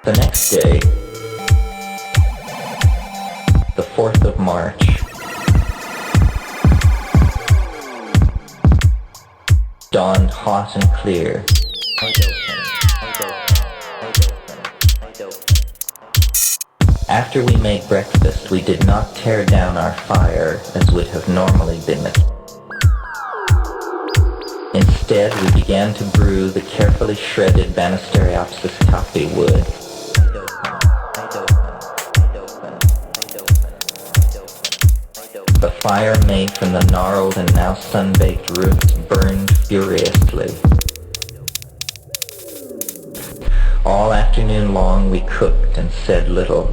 The next day, the 4th of March, dawned hot and clear. After we made breakfast, we did not tear down our fire as would have normally been the case. Instead, we began to brew the carefully shredded Banisteriopsis coffee wood. The fire made from the gnarled and now sun-baked roots burned furiously. All afternoon long we cooked and said little.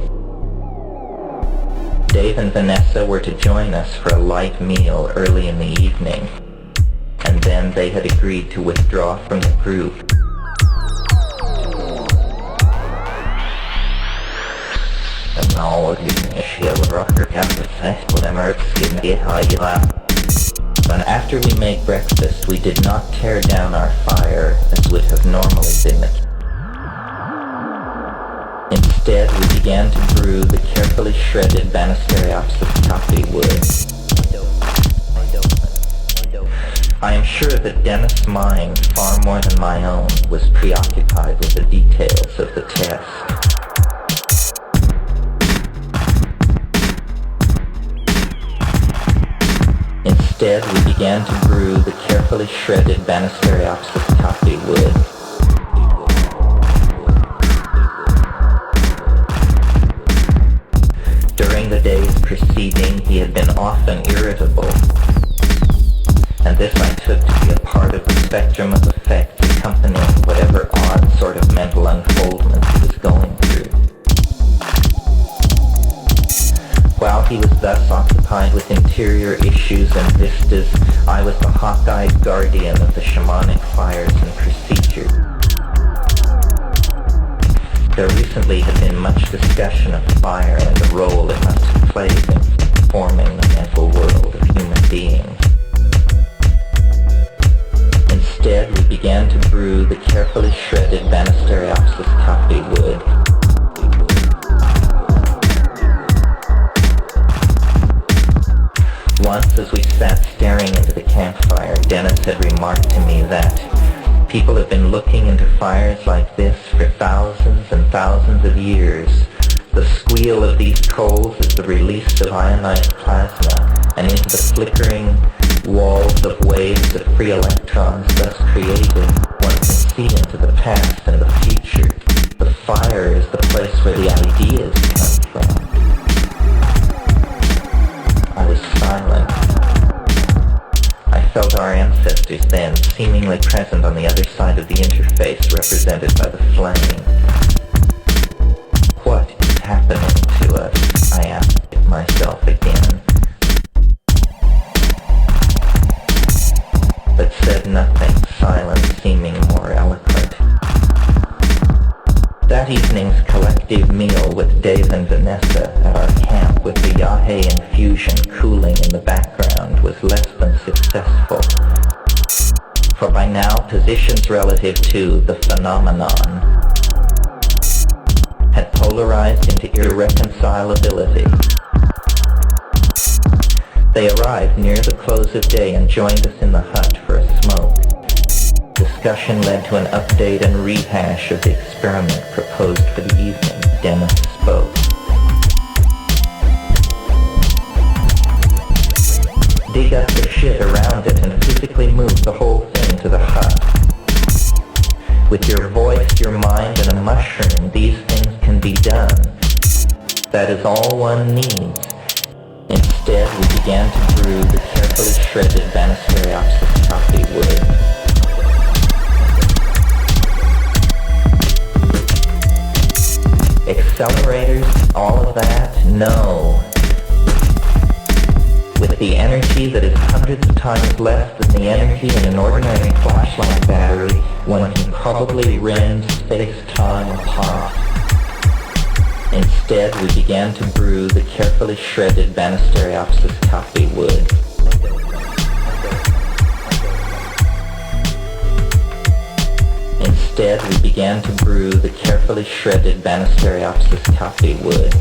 Dave and Vanessa were to join us for a light meal early in the evening, and then they had agreed to withdraw from the group. But after we made breakfast, we did not tear down our fire as would have normally been the case. Instead, we began to brew the carefully shredded Banisteriopsis coffee wood. I am sure that Dennis' mind, far more than my own, was preoccupied with the details of the test. Instead, we began to brew the carefully shredded Banisteriopsis coffee wood. During the days preceding, he had been often irritable, and this I took to be a part of the spectrum of effects accompanying whatever odd sort of mental unfoldment he was going through. While he was thus occupied with interior issues and vistas, I was the hawk-eyed guardian of the shamanic fires and procedures. There recently had been much discussion of fire and the role it must have played in forming the mental world of human beings. Instead, we began to brew the carefully shredded Banisteriopsis coffee wood. Once, as we sat staring into the campfire, Dennis had remarked to me that people have been looking into fires like this for thousands and thousands of years. The squeal of these coals is the release of ionized plasma, and into the flickering walls of waves of free electrons thus created, one can see into the past and the future. The fire is the place where the ideas come from. I was silent. I felt our ancestors then, seemingly present on the other side of the interface represented by the flame. What is happening to us? I asked myself again, but said nothing, silence seeming more eloquent. That evening's collective meal with Dave and Vanessa at our camp with the Yahe infusion cooling in the background was less than successful. For by now, positions relative to the phenomenon had polarized into irreconcilability. They arrived near the close of day and joined us in the hut for a smoke. Discussion led to an update and rehash of the experiment proposed for the evening. Dennis spoke. Dig up the shit around it and physically move the whole thing to the hut. With your voice, your mind, and a mushroom, these things can be done. That is all one needs. Instead, we began to brew the carefully shredded Banisteriopsis coffee wood. Accelerators, all of that? No. With the energy that is hundreds of times less than the energy in an ordinary flashlight battery, one can probably rend space-time apart. Instead, we began to brew the carefully shredded Banisteriopsis coffee wood. Instead, Instead, we began to brew the carefully shredded Banisteriopsis coffee wood.